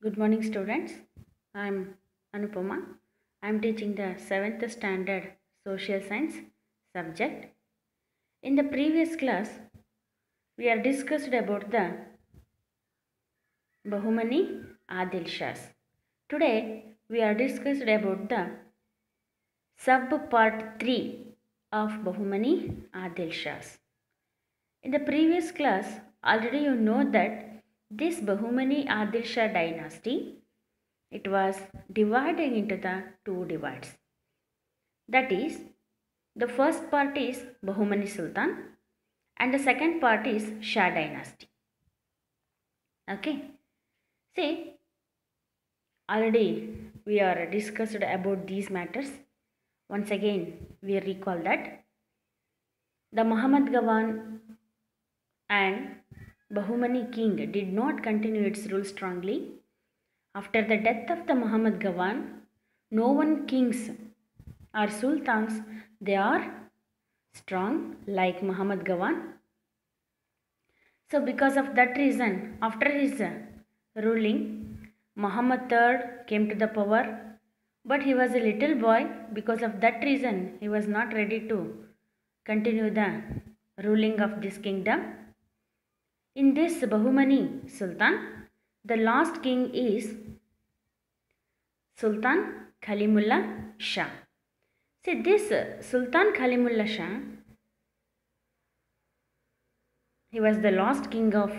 Good morning, students. I am Anupama. I am teaching the 7th standard social science subject. In the previous class, we are discussed about the Bahumani Adil Shahs. Today, we are discussed about the sub part 3 of Bahumani Adil Shahs. In the previous class, already you know that this Bahumani Adil Shah dynasty, it was divided into the two divides. That is, the first part is Bahumani Sultan and the second part is Shah dynasty. Okay. See, already we are discussed about these matters. Once again, we recall that the Muhammad Gawan and Bahumani king did not continue its rule strongly. After the death of the Muhammad Gawan, no one kings or sultans, they are strong like Muhammad Gawan. So because of that reason, after his ruling, Muhammad III came to the power, but he was a little boy. Because of that reason, he was not ready to continue the ruling of this kingdom. In this Bahumani Sultan, the last king is Sultan Kalimullah Shah. See, this Sultan Kalimullah Shah, he was the last king of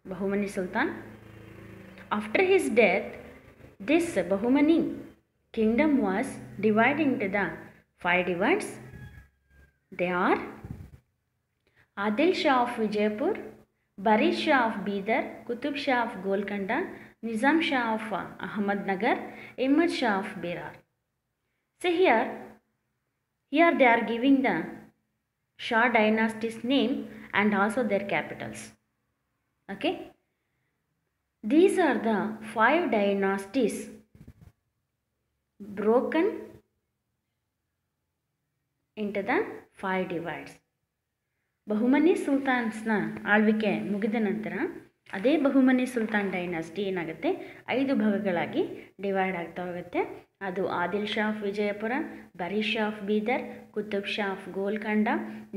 Bahumani Sultan. After his death, this Bahumani kingdom was divided into the 5 divides. They are Adil Shah of Vijayapur, Bari Shah of Bidar, Qutub Shah of Golconda, Nizam Shah of Ahmednagar, Ahmad Shah of Berar. See here they are giving the Shah dynasty's name and also their capitals. Okay. These are the 5 dynasties broken into the 5 divides. Bahmani ಸುಲ್ತಾನ್ಸ್ನ ಆಳ್ವಿಕೆ ಮುಗಿದ ನಂತರ ಅದೇ Bahmani Sultan dynasty ಏನಾಗುತ್ತೆ 5 ಭಾಗಗಳಾಗಿ divide ಆಗ್ತಾ ಹೋಗುತ್ತೆ. ಅದು Adil Shah of Vijayapura, Barid Shah of Bidar, Qutub Shah of Golconda,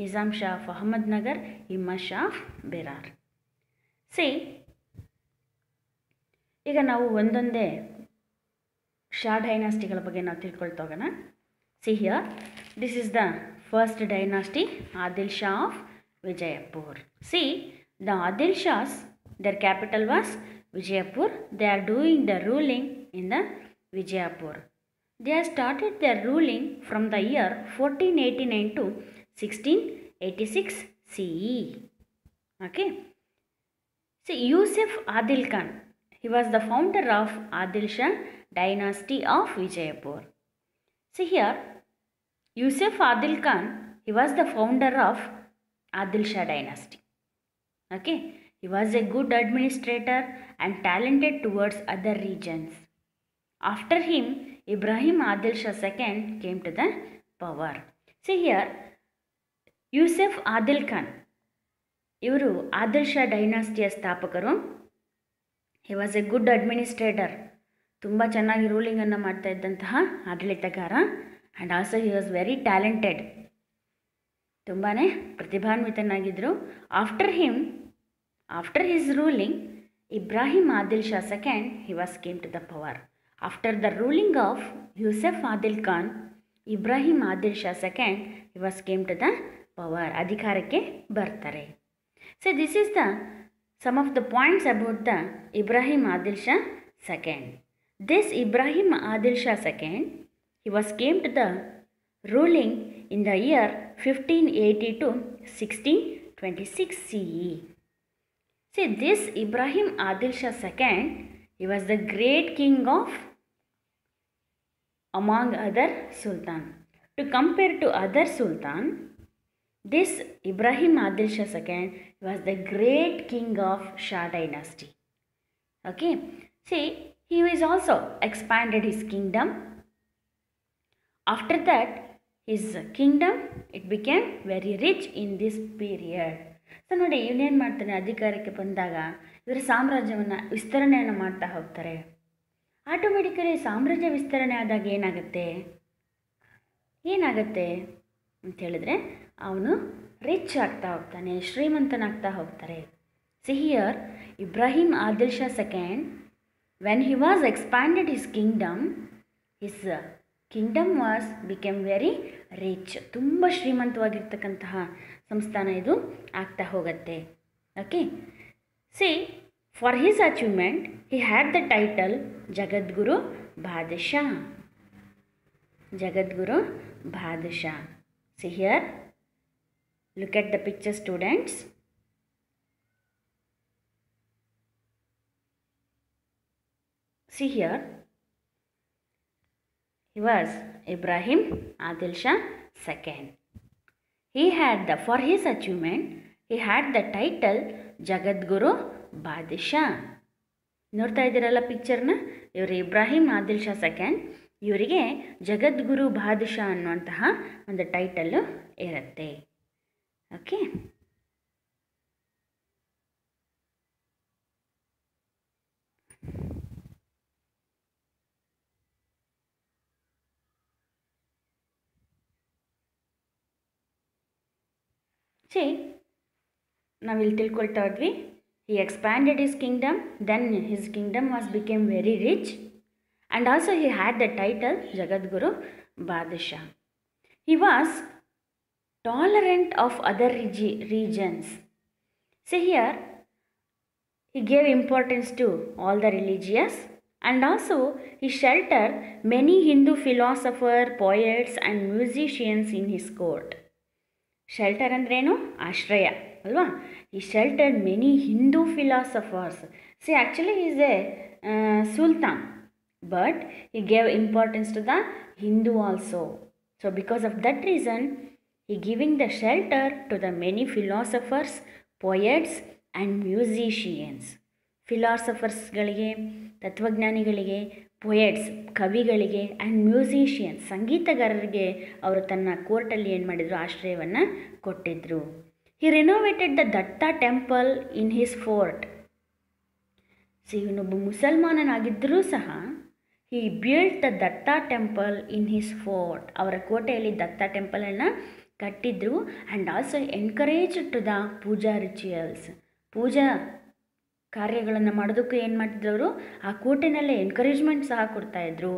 Nizam Shah of Ahmednagar, Himmat Shah of Berar. ಈಗ ನಾವು ಒಂದೊಂದೇ ಶಾ ಡೈನಾಸ್ಟಿಗಳ ಬಗ್ಗೆ ನಾವು ತಿಳ್ಕೊಳ್ತಾ ಹೋಗೋಣ. Here this is the first dynasty, Adil Shah of Vijayapur. See, the Adil Shahs, their capital was Vijayapur. They are doing the ruling in the Vijayapur. They have started their ruling from the year 1489 to 1686 CE. Okay. See, Yusuf Adil Khan, he was the founder of Adil Shah dynasty of Vijayapur. See here, Yusuf Adil Khan, he was the founder of Adil Shah dynasty. Okay, he was a good administrator and talented towards other regions. After him, Ibrahim Adil Shah II came to the power. See here, Yusuf Adil Khan, ಇವರು ಆದಿಲ್ ಶಾ ಡೈನಾಸ್ಟಿಯ ಸ್ಥಾಪಕರು. He was a good administrator, ತುಂಬ ಚೆನ್ನಾಗಿ ರೂಲಿಂಗನ್ನು ಮಾಡ್ತಾ ಇದ್ದಂತಹ ಆಡಳಿತಗಾರ. And also he was very talented, ತುಂಬಾ ಪ್ರತಿಭಾನ್ವಿತನಾಗಿದ್ದರು. After his ruling, Ibrahim Adil Shah II, he was came to the power. After the ruling of Yusuf Adil Khan, Ibrahim Adil Shah II, he was came to the power, ಅಧಿಕಾರಕ್ಕೆ ಬರ್ತಾರೆ. So this is the some of the points about the Ibrahim Adil Shah II. This Ibrahim Adil Shah II, he was came to the ruling in the year 1580 to 1626 CE. See, this Ibrahim Adil Shah II, he was the great king of among other sultan. To compare to other sultan, this Ibrahim Adil Shah II was the great king of Shah dynasty. Okay, see, he was also expanded his kingdom. After that, his kingdom, it became very rich in this period. So ನೋಡಿ, ಇವನೇನು ಮಾಡ್ತಾನೆ, ಅಧಿಕಾರಕ್ಕೆ ಬಂದಾಗ ಇದರ ಸಾಮ್ರಾಜ್ಯವನ್ನು ವಿಸ್ತರಣೆಯನ್ನು ಮಾಡ್ತಾ ಹೋಗ್ತಾರೆ. ಆಟೋಮೆಟಿಕಲಿ ಸಾಮ್ರಾಜ್ಯ ವಿಸ್ತರಣೆ ಆದಾಗ ಏನಾಗುತ್ತೆ ಅಂತ ಹೇಳಿದ್ರೆ ಅವನು ರಿಚ್ ಆಗ್ತಾ ಹೋಗ್ತಾನೆ, ಶ್ರೀಮಂತನಾಗ್ತಾ ಹೋಗ್ತಾರೆ. See here Ibrahim Adil Shah second, when he was expanded his kingdom was became very rich. ತುಂಬ ಶ್ರೀಮಂತವಾಗಿರ್ತಕ್ಕಂತಹ ಸಂಸ್ಥಾನ ಇದು ಆಗ್ತಾ ಹೋಗುತ್ತೆ. Okay, see for his achievement he had the title Jagadguru Badshah. Jagadguru Badshah. See here, look at the picture, students. See here, he was Ibrahim Adil Shah II. For his achievement, he had the title Jagadguru Badshah. ನೋಡ್ತಾ ಇದ್ದೀರಲ್ಲ ಪಿಕ್ಚರ್ನ, ಇವರು Ibrahim Adil Shah second, ಇವರಿಗೆ ಜಗದ್ಗುರು ಬಾದಶಾ ಅನ್ನುವಂತಹ ಒಂದು title ಇರುತ್ತೆ. Okay, ನಾವಿಲ್ಲಿ ತಿಳ್ಕೊಳ್ತಾ ಇದ್ವಿ, he expanded his kingdom, then his kingdom became very rich, and also he had the title Jagadguru Badshah. He was tolerant of other regions. See here, he gave importance to all the religious, and also he sheltered many Hindu philosophers, poets and musicians in his court. Shelter ಅಂದ್ರೇನು? ಆಶ್ರಯ ಅಲ್ವಾ? ಈ ಶೆಲ್ಟರ್ಡ್ many Hindu philosophers. C actually is A Sultan, but he gave importance to the Hindu also. So because of that reason, he giving the shelter to the many philosophers, poets and musicians. ಫಿಲಾಸಫರ್ಸ್ಗಳಿಗೆ, ತತ್ವಜ್ಞಾನಿಗಳಿಗೆ, poets ಕವಿಗಳಿಗೆ and musicians ಸಂಗೀತಗಾರರಿಗೆ ಅವರು ತನ್ನ ಕೋರ್ಟಲ್ಲಿ ಏನು ಮಾಡಿದರು? ಆಶ್ರಯವನ್ನು ಕೊಟ್ಟಿದ್ದರು. He renovated the Datta temple in his fort. See ಇವನೊಬ್ಬ ಮುಸಲ್ಮಾನನಾಗಿದ್ದರೂ ಸಹ he built the Datta temple in his fort. ಅವರ ಕೋಟೆಯಲ್ಲಿ ದತ್ತಾ ಟೆಂಪಲನ್ನು ಕಟ್ಟಿದ್ರು. And also encourage to the puja rituals. ಪೂಜಾ ಕಾರ್ಯಗಳನ್ನು ಮಾಡೋದಕ್ಕೂ ಏನು ಮಾಡ್ತಿದ್ರು ಅವರು? ಆ ಕೋಟೆನಲ್ಲೇ ಎನ್ಕರೇಜ್ಮೆಂಟ್ ಸಹ ಕೊಡ್ತಾಯಿದ್ರು.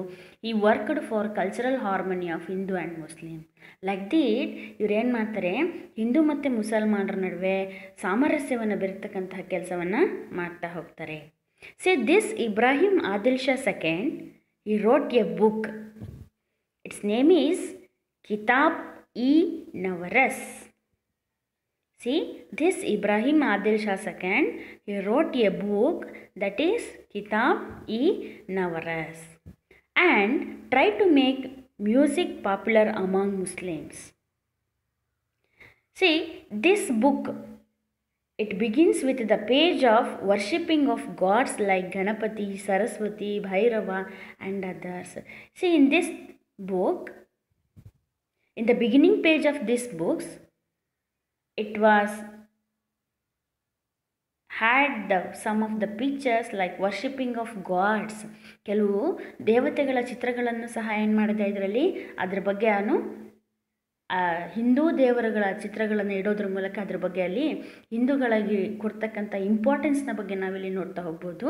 He worked for cultural harmony of Hindu and Muslim. Like this ಇವ್ರು ಏನು ಮಾಡ್ತಾರೆ? ಹಿಂದೂ ಮತ್ತು ಮುಸಲ್ಮಾನರ ನಡುವೆ ಸಾಮರಸ್ಯವನ್ನು ಬೆರೆತಕ್ಕಂತಹ ಕೆಲಸವನ್ನು ಮಾಡ್ತಾ ಹೋಗ್ತಾರೆ. See this Ibrahim Adil Shah second, he wrote a book. Its name is Kitab-e-Navaras. See, this Ibrahim Adil Shah II, he wrote a book that is Kitab-e-Navaras and tried to make music popular among Muslims. See, this book, it begins with the page of worshipping of gods like Ganapati, Saraswati, Bhairava and others. See, in this book, in the beginning page of this books, it was had some of the pictures like worshipping of gods. ಕೆಲವು ದೇವತೆಗಳ ಚಿತ್ರಗಳನ್ನು ಸಹ ಏನು ಮಾಡಿದೆ ಇದರಲ್ಲಿ? ಅದರ ಬಗ್ಗೆ ಅವನು ಹಿಂದೂ ದೇವರುಗಳ ಚಿತ್ರಗಳನ್ನು ಇಡೋದ್ರ ಮೂಲಕ ಅದ್ರ ಬಗ್ಗೆ ಅಲ್ಲಿ ಹಿಂದೂಗಳಿಗೆ ಕೊಡ್ತಕ್ಕಂಥ ಇಂಪಾರ್ಟೆನ್ಸ್ನ ಬಗ್ಗೆ ನಾವಿಲ್ಲಿ ನೋಡ್ತಾ ಹೋಗ್ಬೋದು.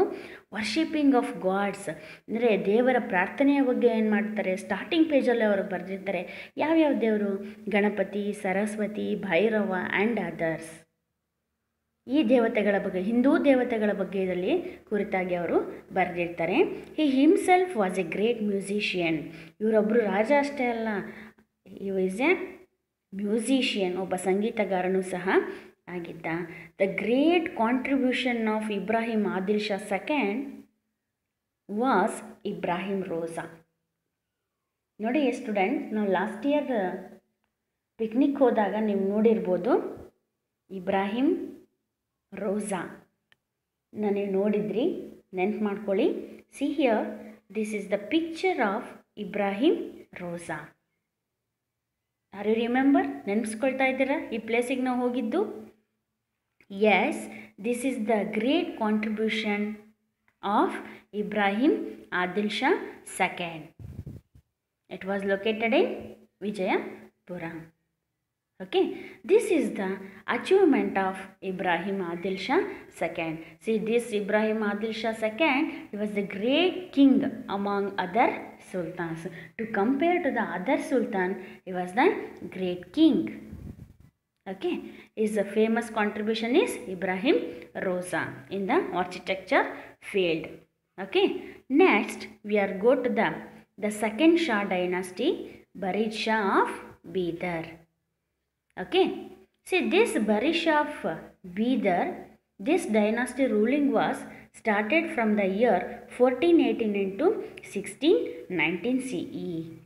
ವರ್ಷಿಪಿಂಗ್ ಆಫ್ ಗಾಡ್ಸ್ ಅಂದರೆ ದೇವರ ಪ್ರಾರ್ಥನೆಯ ಬಗ್ಗೆ ಏನು ಮಾಡ್ತಾರೆ? ಸ್ಟಾರ್ಟಿಂಗ್ ಪೇಜಲ್ಲಿ ಅವರು ಬರೆದಿರ್ತಾರೆ. ಯಾವ್ಯಾವ ದೇವರು? Ganapati, Saraswati, Bhairava and others. ಈ ದೇವತೆಗಳ ಬಗ್ಗೆ, ಹಿಂದೂ ದೇವತೆಗಳ ಬಗ್ಗೆ ಇದರಲ್ಲಿ ಕುರಿತಾಗಿ ಅವರು ಬರೆದಿರ್ತಾರೆ. He himself was a great musician. ಇವರೊಬ್ಬರು ರಾಜ ಅಷ್ಟೇ ಅಲ್ಲ, he was a musician, ಒಬ್ಬ ಸಂಗೀತಗಾರನೂ ಸಹ ಆಗಿದ್ದ. The great contribution of Ibrahim Adil Shah second was Ibrahim Roza. ನೋಡಿ ಸ್ಟೂಡೆಂಟ್, ನಾವು ಲಾಸ್ಟ್ ಇಯರ್ ಪಿಕ್ನಿಕ್ ಹೋದಾಗ ನೀವು ನೋಡಿರ್ಬೋದು ಇಬ್ರಾಹಿಂ ರೋಜಾ ನೀವು ನೋಡಿದ್ರಿ, ನೆನ್ಪು ಮಾಡ್ಕೊಳ್ಳಿ. See here, this is the picture of Ibrahim Roza. Are you remember? ನೆನೆಸ್ಕೊಳ್ತಾ ಇದ್ದೀರಾ ಈ ಪ್ಲೇಸಿಗೆ ನಾವು ಹೋಗಿದ್ದು? Yes, this is the great contribution of Ibrahim Adil Shah II. It was located in Vijayapura. Okay, this is the achievement of Ibrahim Adil Shah II. See, this Ibrahim Adil Shah II, he was the great king among other sultans. To compare to the other sultan, he was the great king. Okay, his famous contribution is Ibrahim Roza in the architecture field. Okay, next we are go to the second Shah dynasty, Barid Shah of Bidar. Okay, see, this Barid Shah of Bidar, this dynasty ruling was started from the year 1418 to 1619 CE.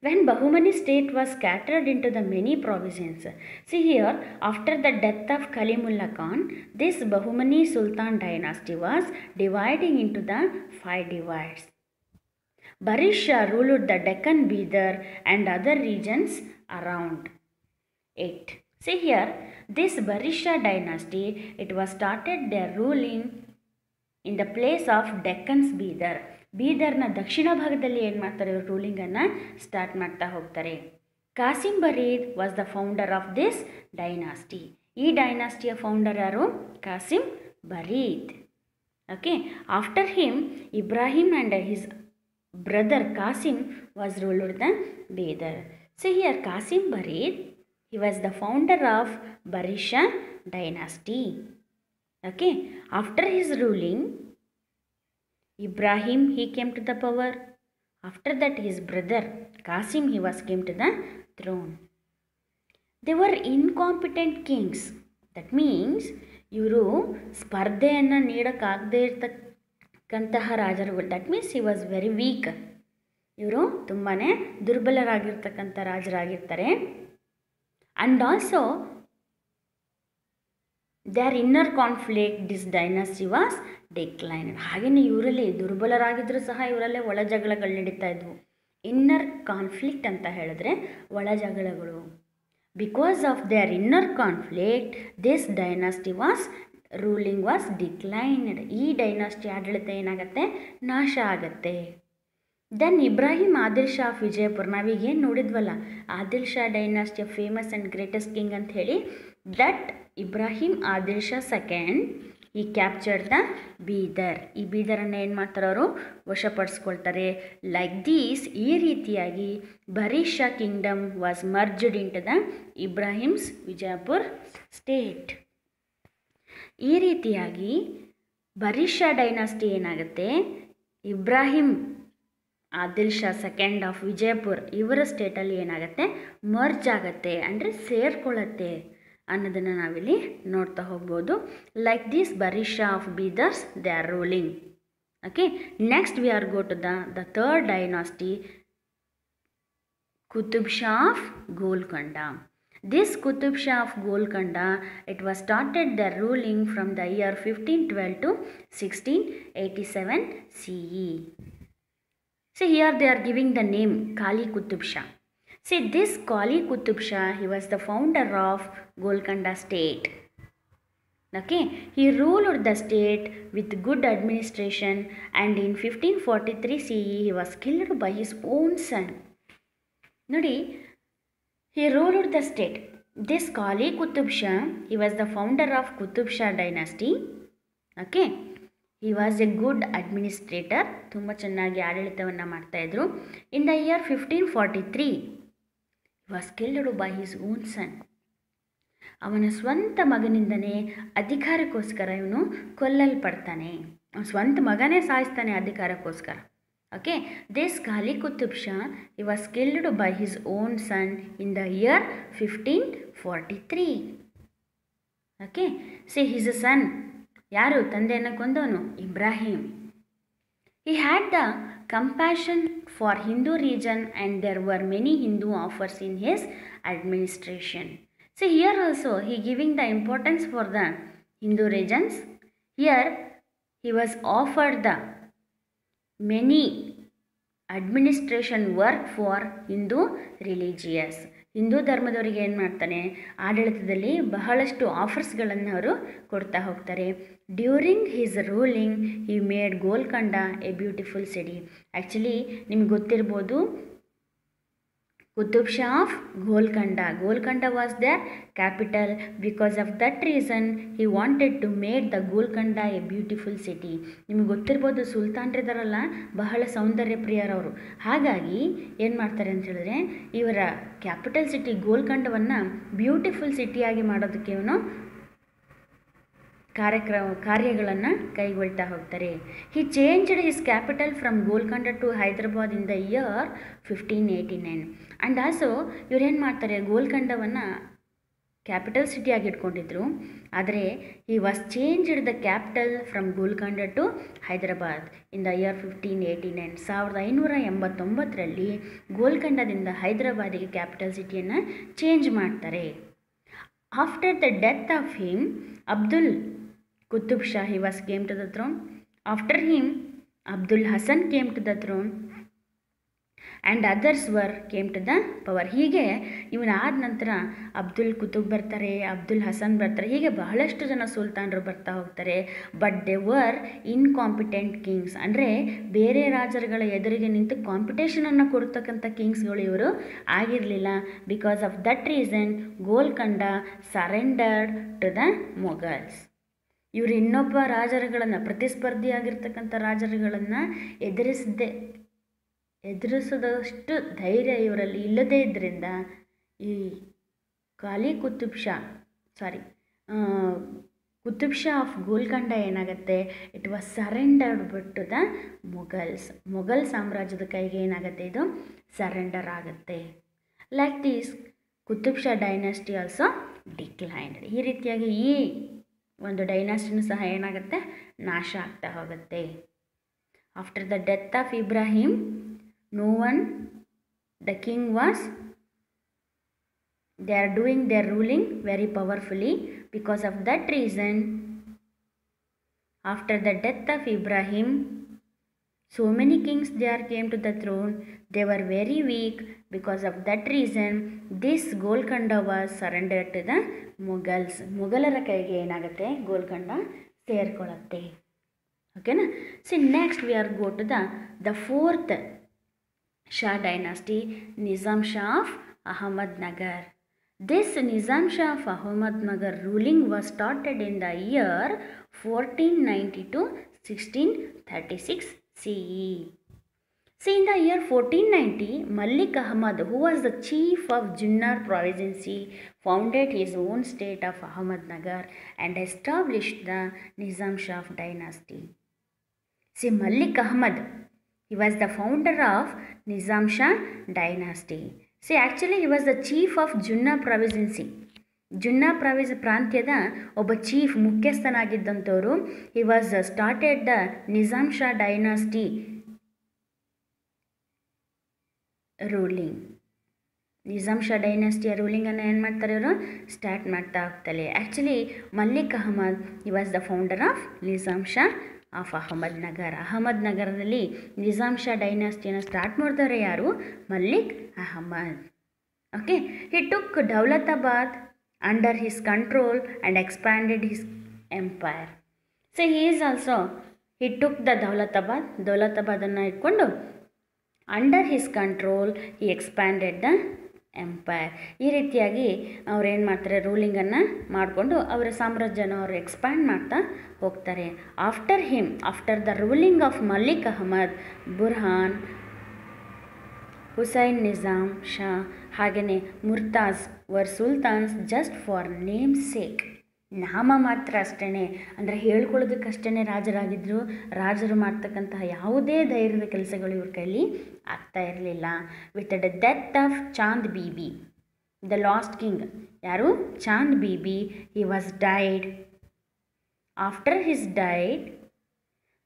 When Bahumani state was scattered into the many provinces. See here, after the death of Kalimullah Khan, this Bahumani Sultan dynasty was dividing into the 5 divides. Barid Shah ruled the Deccan, Bidar and other regions around it. See here, this Barid Shah dynasty, it was started their ruling in the place of Deccan's Bidar. ಬೀದರ್ನ ದಕ್ಷಿಣ ಭಾಗದಲ್ಲಿ ಏನು ಮಾಡ್ತಾರೆ, ಇವರು ರೂಲಿಂಗನ್ನು start ಮಾಡ್ತಾ ಹೋಗ್ತಾರೆ. Qasim Barid was the founder of this dynasty. ಈ ಡೈನಾಸ್ಟಿಯ founder ಯಾರು? Qasim Barid. Okay, after him Ibrahim and his brother Qasim was ruled the Bidar. So here Qasim Barid, he was the founder of Barid Shah dynasty. Okay, after his ruling, Ibrahim, he came to the power. After that, his brother Qasim, he was came to the throne. They were incompetent kings. That means ಇವರು ಸ್ಪರ್ಧೆಯನ್ನು ನೀಡೋಕ್ಕಾಗದೇ ಇರ್ತಕ್ಕಂತಹ ರಾಜರು. That means he was very weak. ಇವರು ತುಂಬಾ ದುರ್ಬಲರಾಗಿರ್ತಕ್ಕಂಥ ರಾಜರಾಗಿರ್ತಾರೆ. And also their inner conflict, this dynasty was declined. ಹಾಗೆಯೇ ಇವರಲ್ಲಿ ದುರ್ಬಲರಾಗಿದ್ದರೂ ಸಹ ಇವರಲ್ಲೇ ಒಳ ಜಗಳಗಳು ನಡೀತಾ ಇದ್ವು. ಇನ್ನರ್ ಕಾನ್ಫ್ಲಿಕ್ಟ್ ಅಂತ ಹೇಳಿದ್ರೆ ಒಳ ಜಗಳಗಳು. Because of their inner conflict this dynasty was ruling was declined. ಈ ಡೈನಾಸ್ಟಿ ಆಡಳಿತ ಏನಾಗುತ್ತೆ, ನಾಶ ಆಗತ್ತೆ. ದೆನ್ ಇಬ್ರಾಹಿಂ ಆದಿಲ್ ಶಾ ಆಫ್ ವಿಜಯಪುರ, ನಾವೀಗೇನು ನೋಡಿದ್ವಲ್ಲ ಆದಿಲ್ ಶಾ ಡೈನಾಸ್ಟಿಯ ಫೇಮಸ್ ಆ್ಯಂಡ್ ಗ್ರೇಟೆಸ್ಟ್ ಕಿಂಗ್ ಅಂತ ಹೇಳಿ, that Ibrahim Adil Shah second he captured the Bidar. ಈ ಬೀದರನ್ನು ಏನು ಮಾಡ್ತಾರೆ, ಅವರು ವಶಪಡಿಸ್ಕೊಳ್ತಾರೆ. ಲೈಕ್ ದೀಸ್, ಈ ರೀತಿಯಾಗಿ Barid Shah kingdom was merged into the ಇಬ್ರಾಹಿಮ್ಸ್ ವಿಜಯಪುರ್ ಸ್ಟೇಟ್. ಈ ರೀತಿಯಾಗಿ ಬರೀದ್ ಶಾ ಡೈನಾಸ್ಟಿ ಏನಾಗುತ್ತೆ, ಇಬ್ರಾಹಿಂ ಆದಿಲ್ ಶಾ ಸೆಕೆಂಡ್ ಆಫ್ ವಿಜಯಪುರ್ ಇವರ ಸ್ಟೇಟಲ್ಲಿ ಏನಾಗುತ್ತೆ, ಮರ್ಜ್ ಆಗುತ್ತೆ, ಅಂದರೆ ಸೇರ್ಕೊಳ್ಳುತ್ತೆ ಅನ್ನೋದನ್ನು ನಾವಿಲ್ಲಿ ನೋಡ್ತಾ ಹೋಗ್ಬೋದು. Like this Barid Shah of ಬೀದರ್ಸ್ they are ruling. Okay, next we are go to the third dynasty, Qutub Shah of Golconda. This Qutub Shah of Golconda, it was started the ruling from the year 1512 to 1687 CE. See here they are giving the name Kali Qutub Shah. See, this Kali Qutub Shah, he was the founder of Golconda state. Okay, he ruled the state with good administration, and in 1543 CE he was killed by his own son. Nodi, he ruled the state. This Kali Qutub Shah, he was the founder of Qutub Shah dynasty. Okay, he was a good administrator, ತುಂಬ ಚೆನ್ನಾಗಿ ಆಡಳಿತವನ್ನು ಮಾಡ್ತಾಯಿದ್ರು. ಇನ್ the year 1543 he was killed by his own son. ಅವನ ಸ್ವಂತ ಮಗನಿಂದನೇ ಅಧಿಕಾರಕ್ಕೋಸ್ಕರ ಇವನು ಕೊಲ್ಲಲ್ಪಡ್ತಾನೆ. ಅವನ ಸ್ವಂತ ಮಗನೇ ಸಾಯಿಸ್ತಾನೆ ಅಧಿಕಾರಕ್ಕೋಸ್ಕರ. Okay, this Quli Qutb Shah, he was killed by his own son in the year 1543. Okay, see his son, ಯಾರು ತಂದೆಯನ್ನು ಕೊಂದವನು? Ibrahim. He had the compassion for Hindu region, and there were many Hindu offers in his administration. So here also he giving the importance for the Hindu regions. Here he was offered the many administration work for Hindu religious. Hindu ಧರ್ಮದವರಿಗೆ ಏನು ಮಾಡ್ತಾನೆ, ಆಡಳಿತದಲ್ಲಿ ಬಹಳಷ್ಟು ಆಫರ್ಸ್ಗಳನ್ನು ಅವರು ಕೊಡ್ತಾ ಹೋಗ್ತಾರೆ. During his ruling he made Golconda a beautiful city. Actually ನಿಮ್ಗೆ ಗೊತ್ತಿರ್ಬೋದು, Qutub Shah of Golconda. Golconda was their capital. Because of that reason, he wanted to make the Golconda a beautiful city. ನಿಮಗೆ ಗೊತ್ತಿರ್ಬೋದು, ಸುಲ್ತಾನ್ರಿದಾರಲ್ಲ ಬಹಳ ಸೌಂದರ್ಯ ಪ್ರಿಯರವರು. ಹಾಗಾಗಿ ಏನು ಮಾಡ್ತಾರೆ ಅಂತ ಹೇಳಿದ್ರೆ, ಇವರ ಕ್ಯಾಪಿಟಲ್ ಸಿಟಿ ಗೋಲ್ಕಂಡವನ್ನು ಬ್ಯೂಟಿಫುಲ್ ಸಿಟಿಯಾಗಿ ಮಾಡೋದಕ್ಕೆ ಇವನು ಕಾರ್ಯಗಳನ್ನು ಕೈಗೊಳ್ತಾ ಹೋಗ್ತಾರೆ. He changed his capital from Golconda to Hyderabad in the year 1589. And also ಇವ್ರೇನು ಮಾಡ್ತಾರೆ, ಗೋಲ್ಕಂಡವನ್ನು ಕ್ಯಾಪಿಟಲ್ ಸಿಟಿಯಾಗಿ ಇಟ್ಕೊಂಡಿದ್ರು. ಆದರೆ he was changed the capital from Golconda to Hyderabad in the year 1589. 1589ರಲ್ಲಿ ಗೋಲ್ಕಂಡದಿಂದ ಹೈದರಾಬಾದಿಗೆ ಕ್ಯಾಪಿಟಲ್ ಸಿಟಿಯನ್ನು ಚೇಂಜ್ ಮಾಡ್ತಾರೆ. After the death of him, Abdul Qutub Shah came to the throne. After him, Abdul Hassan came to the throne and others came to the power. ಹೀಗೆ ಇವನಾದ ನಂತರ ಅಬ್ದುಲ್ ಕುತುಬ್ ಬರ್ತಾರೆ, ಅಬ್ದುಲ್ ಹಸನ್ ಬರ್ತಾರೆ, ಹೀಗೆ ಬಹಳಷ್ಟು ಜನ ಸುಲ್ತಾನರು ಬರ್ತಾ ಹೋಗ್ತಾರೆ. But they were incompetent Kings. ಅಂದರೆ ಬೇರೆ ರಾಜರುಗಳ ಎದುರಿಗೆ ನಿಂತು ಕಾಂಪಿಟೇಷನನ್ನು ಕೊಡ್ತಕ್ಕಂಥ ಕಿಂಗ್ಸ್ಗಳು ಇವರು ಆಗಿರಲಿಲ್ಲ. Because of that reason Golconda surrendered to the Mughals. ಇವರು ಇನ್ನೊಬ್ಬ ರಾಜರುಗಳನ್ನು, ಪ್ರತಿಸ್ಪರ್ಧಿಯಾಗಿರ್ತಕ್ಕಂಥ ರಾಜರುಗಳನ್ನು ಎದುರಿಸೋದಷ್ಟು ಧೈರ್ಯ ಇವರಲ್ಲಿ ಇಲ್ಲದೇ ಇದ್ದರಿಂದ ಈ ಕುತುಬ್ ಶಾ ಆಫ್ ಗೋಲ್ಕಂಡ ಏನಾಗುತ್ತೆ, it was surrendered to the Mughals. Mughal ಸಾಮ್ರಾಜ್ಯದ ಕೈಗೆ ಏನಾಗುತ್ತೆ, ಇದು ಸರೆಂಡರ್ ಆಗುತ್ತೆ. Like this Qutub Shah dynasty also declined. ಈ ರೀತಿಯಾಗಿ ಈ ಒಂದು ಡೈನಾಸ್ಟಿನೂ ಸಹ ಏನಾಗುತ್ತೆ, ನಾಶ ಆಗ್ತಾ ಹೋಗುತ್ತೆ. After the death of Ibrahim, no one, the king was, they are doing their ruling very powerfully. Because of that reason, after the death of Ibrahim, so many kings there came to the throne. They were very weak. Because of that reason, this Golconda was surrendered to the Mughals. ಮುಘಲರ ಕೈಗೆ ಏನಾಗುತ್ತೆ, ಗೋಲ್ಕಂಡ ಸೇರ್ಕೊಳ್ಳುತ್ತೆ. ಓಕೆನಾ. See next we are go to the fourth Shah dynasty, Nizam Shah of Ahmednagar. This Nizam Shah of Ahmednagar ruling was started in the year 1490 to 1636 CE. See, in the year 1490, Malik Ahmad, who was the chief of Junnar Province, founded his own state of Ahmednagar and established the Nizam Shah dynasty. See, Malik Ahmad, he was the founder of Nizam Shah dynasty. See, actually he was the chief of Junna province. Junna province ಪ್ರಾಂತ್ಯದ ಒಬ್ಬ chief, ಮುಖ್ಯಸ್ಥನಾಗಿದ್ದಂಥವರು. he was started the Nizam Shah dynasty ruling. Nizam Shah ಡೈನಾಸ್ಟಿಯ ರೂಲಿಂಗನ್ನು ಏನು ಮಾಡ್ತಾರೆ, ಇವರು start ಮಾಡ್ತಾ ಹೋಗ್ತಾರೆ. Actually Malik Ahmad, he was the founder of Nizam Shah of Ahmadnagar. ಅಹಮದ್ನಗರದಲ್ಲಿ ನಿಜಾಮ್ ಶಾ ಡೈನಾಸ್ಟಿಯನ್ನು ಸ್ಟಾರ್ಟ್ ಮಾಡಿದವರು ಯಾರು, Malik Ahmad. Okay. He took Daulatabad under his control and expanded his empire. So he took the ದೌಲತಾಬಾದನ್ನು ಇಟ್ಕೊಂಡು under his control he expanded the empire. ಈ ರೀತಿಯಾಗಿ ಅವ್ರು ಏನು ಮಾಡ್ತಾರೆ, ರೂಲಿಂಗನ್ನು ಮಾಡಿಕೊಂಡು ಅವರ ಸಾಮ್ರಾಜ್ಯನ ಅವರು ಎಕ್ಸ್ಪ್ಯಾಂಡ್ ಮಾಡ್ತಾ ಹೋಗ್ತಾರೆ. After the ruling of Malik Ahmad, Burhan, Hussain Nizam Shah ಹಾಗೆಯೇ Murtaza were sultans just for name sake. ನಾಮ ಮಾತ್ರ ಅಷ್ಟೇ, ಅಂದರೆ ಹೇಳ್ಕೊಳ್ಳೋದಕ್ಕಷ್ಟೇ ರಾಜರಾಗಿದ್ದರು. ರಾಜರು ಮಾಡ್ತಕ್ಕಂತಹ ಯಾವುದೇ ಧೈರ್ಯದ ಕೆಲಸಗಳು ಇವ್ರ ಕೈಲಿ ಆಗ್ತಾ ಇರಲಿಲ್ಲ. With the death of Chand Bibi, the last king ಯಾರು, Chand Bibi, he was died. After his died,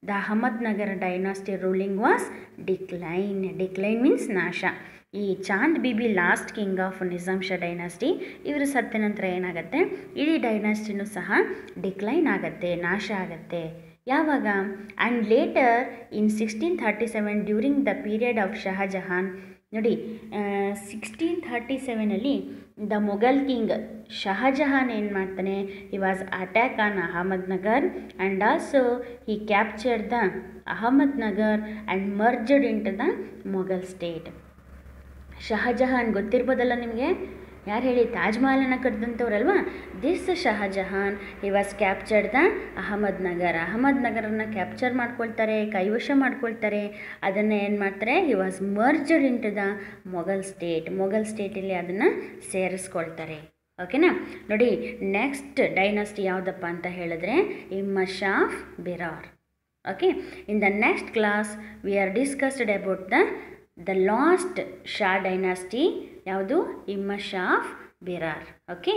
the Ahmadnagar dynasty ruling was decline. Decline means ನಾಶ. ಈ Chand Bibi last king of Nizam Shah dynasty, ಇವರು ಸತ್ತ ನಂತರ ಏನಾಗುತ್ತೆ, ಇಡೀ ಡೈನಾಸ್ಟಿನೂ ಸಹ ಡಿಕ್ಲೈನ್ ಆಗುತ್ತೆ, ನಾಶ ಆಗುತ್ತೆ. ಯಾವಾಗ, and later in 1637 during the period of Shah Jahan, ನೋಡಿ 1637 ದ ಮೊಘಲ್ ಕಿಂಗ್ ಶಹಜಹಾನ್ ಏನು ಮಾಡ್ತಾನೆ, he was attack on Ahmadnagar and also he captured the Ahmadnagar and merged into the Mughal state. Shah Jahan ಗೊತ್ತಿರ್ಬೋದಲ್ಲ ನಿಮಗೆ, ಯಾರು ಹೇಳಿ, ತಾಜ್ ಮಹಲನ್ನು ಕಟ್ಟಿದಂಥವ್ರಲ್ವಾ. This Shah Jahan he was captured the ಅಹಮದ್ನಗರನ್ನು ಕ್ಯಾಪ್ಚರ್ ಮಾಡ್ಕೊಳ್ತಾರೆ, ಕೈವಶ ಮಾಡ್ಕೊಳ್ತಾರೆ. ಅದನ್ನು ಏನು ಮಾಡ್ತಾರೆ, he was merged into the Mughal ಸ್ಟೇಟಲ್ಲಿ ಅದನ್ನು ಸೇರಿಸ್ಕೊಳ್ತಾರೆ. ಓಕೆನಾ. ನೋಡಿ, ನೆಕ್ಸ್ಟ್ ಡೈನಾಸ್ಟಿ ಯಾವುದಪ್ಪ ಅಂತ ಹೇಳಿದ್ರೆ ಇಮ್ಮಶ್ of Berar. Okay, in the next class we are discussed about the last Shah dynasty, ಯಾವುದು, ಇಮ್ಮಶ್ ಆಫ್ ಬಿರಾರ್. ಓಕೆ.